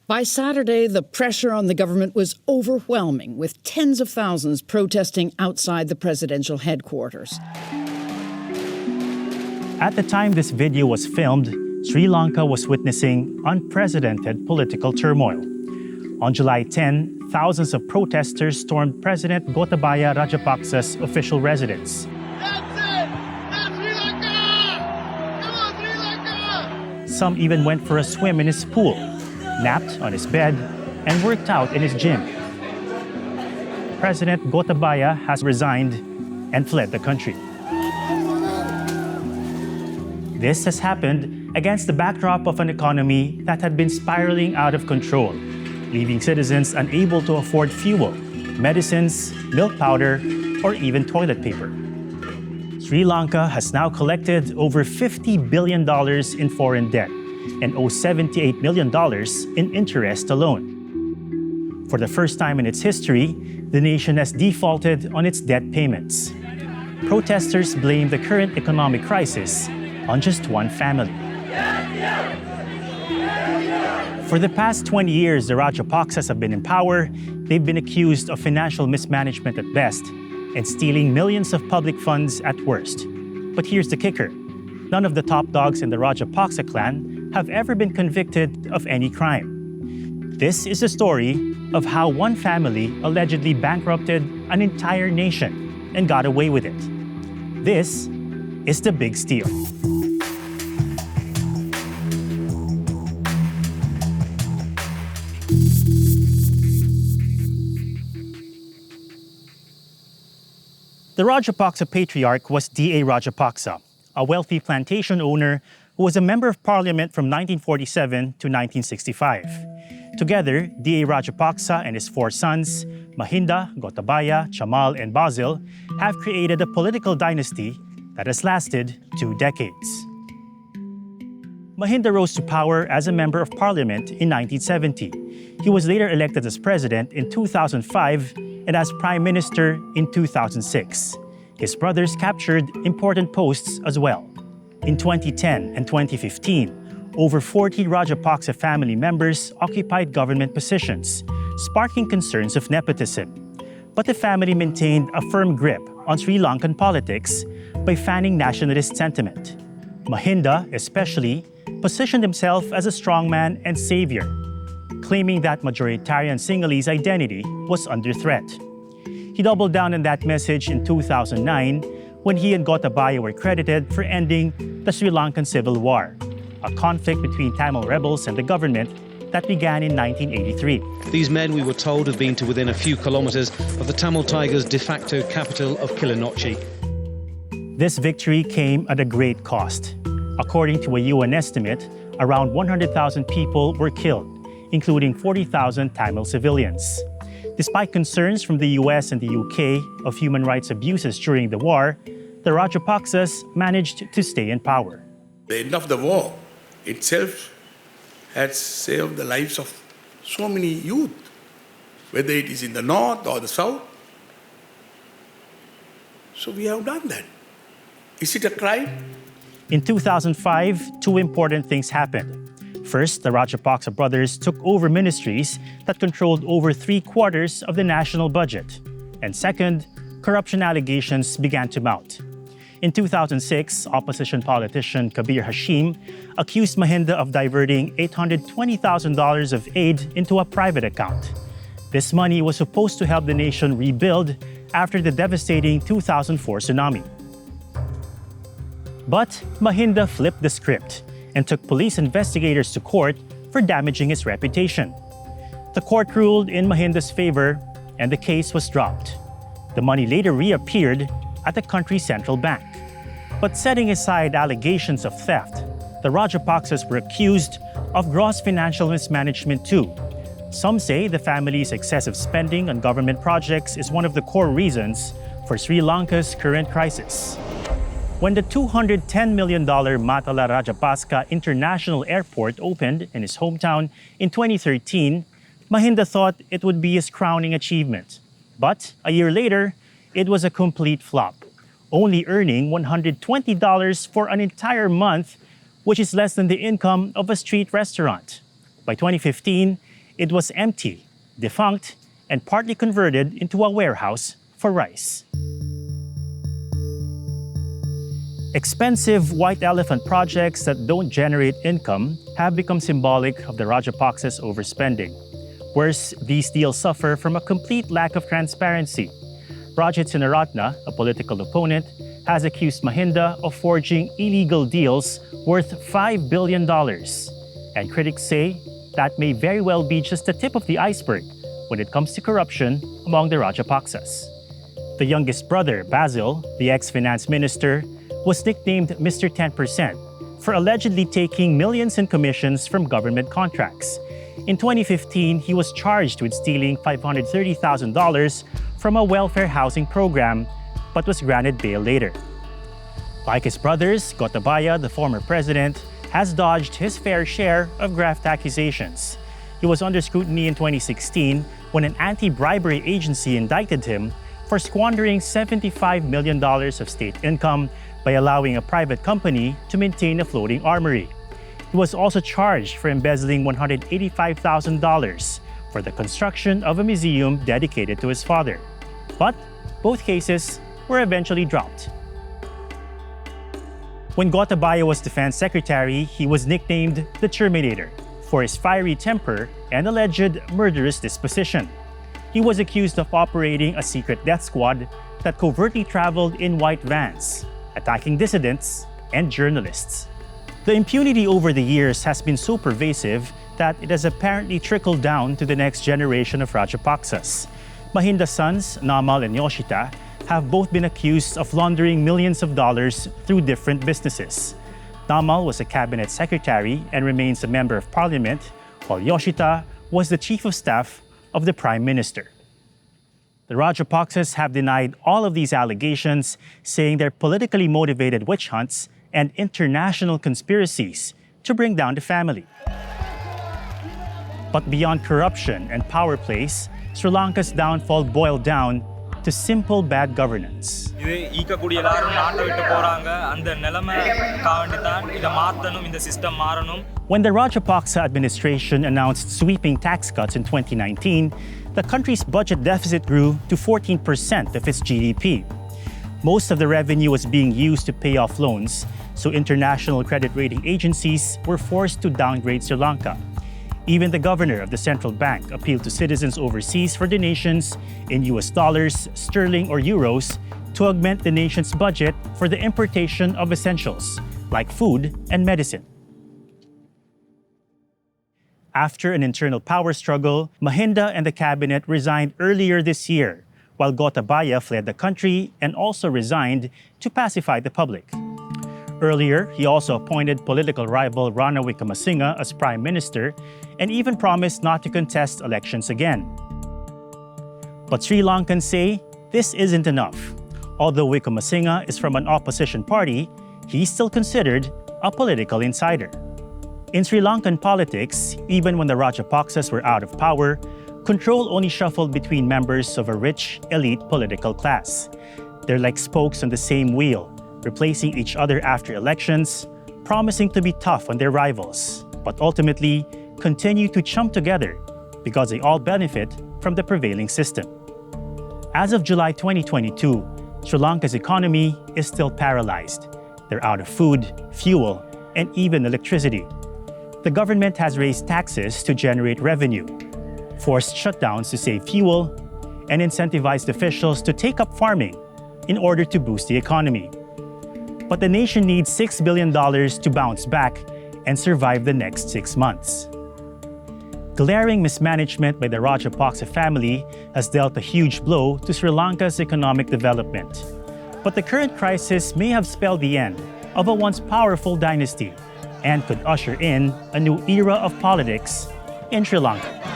By Saturday, the pressure on the government was overwhelming, with tens of thousands protesting outside the presidential headquarters. At the time this video was filmed, Sri Lanka was witnessing unprecedented political turmoil. On July 10, thousands of protesters stormed President Gotabaya Rajapaksa's official residence. That's it! That's Sri Lanka! Come on, Sri Lanka! Some even went for a swim in his pool, napped on his bed, and worked out in his gym. President Gotabaya has resigned and fled the country. This has happened against the backdrop of an economy that had been spiraling out of control, leaving citizens unable to afford fuel, medicines, milk powder, or even toilet paper. Sri Lanka has now collected over $50 billion in foreign debt and owes $78 million in interest alone. For the first time in its history, the nation has defaulted on its debt payments. Protesters blame the current economic crisis on just one family. For the past 20 years, the Rajapaksas have been in power. They've been accused of financial mismanagement at best and stealing millions of public funds at worst. But here's the kicker. None of the top dogs in the Rajapaksa clan have ever been convicted of any crime. This is the story of how one family allegedly bankrupted an entire nation and got away with it. This is the big steal. The Rajapaksa patriarch was D.A. Rajapaksa, a wealthy plantation owner who was a member of parliament from 1947 to 1965. Together, D.A. Rajapaksa and his four sons, Mahinda, Gotabaya, Chamal, and Basil, have created a political dynasty that has lasted 2 decades. Mahinda rose to power as a member of parliament in 1970. He was later elected as president in 2005 and as prime minister in 2006. His brothers captured important posts as well. In 2010 and 2015, over 40 Rajapaksa family members occupied government positions, sparking concerns of nepotism. But the family maintained a firm grip on Sri Lankan politics by fanning nationalist sentiment. Mahinda, especially, positioned himself as a strongman and savior, claiming that majoritarian Sinhalese identity was under threat. He doubled down on that message in 2009 when he and Gotabaya were credited for ending the Sri Lankan Civil War, a conflict between Tamil rebels and the government that began in 1983. These men, we were told, have been to within a few kilometers of the Tamil Tigers' de facto capital of Kilinochchi. This victory came at a great cost. According to a UN estimate, around 100,000 people were killed, including 40,000 Tamil civilians. Despite concerns from the US and the UK of human rights abuses during the war, the Rajapaksas managed to stay in power. The end of the war itself has saved the lives of so many youth, whether it is in the north or the south. So we have done that. Is it a crime? In 2005, 2 important things happened. First, the Rajapaksa brothers took over ministries that controlled over 3/4 of the national budget. And second, corruption allegations began to mount. In 2006, opposition politician Kabir Hashim accused Mahinda of diverting $820,000 of aid into a private account. This money was supposed to help the nation rebuild after the devastating 2004 tsunami. But Mahinda flipped the script and took police investigators to court for damaging his reputation. The court ruled in Mahinda's favor, and the case was dropped. The money later reappeared at the country's central bank. But setting aside allegations of theft, the Rajapaksas were accused of gross financial mismanagement too. Some say the family's excessive spending on government projects is one of the core reasons for Sri Lanka's current crisis. When the $210 million Matala Rajapaksa International Airport opened in his hometown in 2013, Mahinda thought it would be his crowning achievement. But a year later, it was a complete flop, only earning $120 for an entire month, which is less than the income of a street restaurant. By 2015, It was empty, defunct, and partly converted into a warehouse for rice. Expensive white elephant projects that don't generate income have become symbolic of the Rajapaksas overspending. Worse, these deals suffer from a complete lack of transparency. Rajit Sinaratna, a political opponent, has accused Mahinda of forging illegal deals worth $5 billion. And critics say that may very well be just the tip of the iceberg when it comes to corruption among the Rajapaksas. The youngest brother, Basil, the ex-finance minister, was nicknamed Mr. 10% for allegedly taking millions in commissions from government contracts. In 2015, he was charged with stealing $530,000 from a welfare housing program, but was granted bail later. Like his brothers, Gotabaya, the former president, has dodged his fair share of graft accusations. He was under scrutiny in 2016 when an anti-bribery agency indicted him for squandering $75 million of state income by allowing a private company to maintain a floating armory. He was also charged for embezzling $185,000 for the construction of a museum dedicated to his father. But both cases were eventually dropped. When Gotabaya was defense secretary, he was nicknamed the Terminator for his fiery temper and alleged murderous disposition. He was accused of operating a secret death squad that covertly traveled in white vans, attacking dissidents and journalists. The impunity over the years has been so pervasive that it has apparently trickled down to the next generation of Rajapaksas. Mahinda's sons, Namal and Yoshita, have both been accused of laundering millions of dollars through different businesses. Namal was a cabinet secretary and remains a member of parliament, while Yoshita was the chief of staff of the prime minister. The Rajapaksas have denied all of these allegations, saying they're politically motivated witch hunts and international conspiracies to bring down the family. But beyond corruption and power plays, Sri Lanka's downfall boiled down to simple bad governance. When the Rajapaksa administration announced sweeping tax cuts in 2019, the country's budget deficit grew to 14% of its GDP. Most of the revenue was being used to pay off loans, so international credit rating agencies were forced to downgrade Sri Lanka. Even the governor of the central bank appealed to citizens overseas for donations in US dollars, sterling, or euros to augment the nation's budget for the importation of essentials like food and medicine. After an internal power struggle, Mahinda and the cabinet resigned earlier this year, while Gotabaya fled the country and also resigned to pacify the public. Earlier, he also appointed political rival Ranil Wickremesinghe as prime minister and even promised not to contest elections again. But Sri Lankans say this isn't enough. Although Wickremesinghe is from an opposition party, he's still considered a political insider. In Sri Lankan politics, even when the Rajapaksas were out of power, control only shuffled between members of a rich, elite political class. They're like spokes on the same wheel, replacing each other after elections, promising to be tough on their rivals, but ultimately continue to chum together because they all benefit from the prevailing system. As of July 2022, Sri Lanka's economy is still paralyzed. They're out of food, fuel, and even electricity. The government has raised taxes to generate revenue, forced shutdowns to save fuel, and incentivized officials to take up farming in order to boost the economy. But the nation needs $6 billion to bounce back and survive the next 6 months. Glaring mismanagement by the Rajapaksa family has dealt a huge blow to Sri Lanka's economic development. But the current crisis may have spelled the end of a once powerful dynasty and could usher in a new era of politics in Sri Lanka.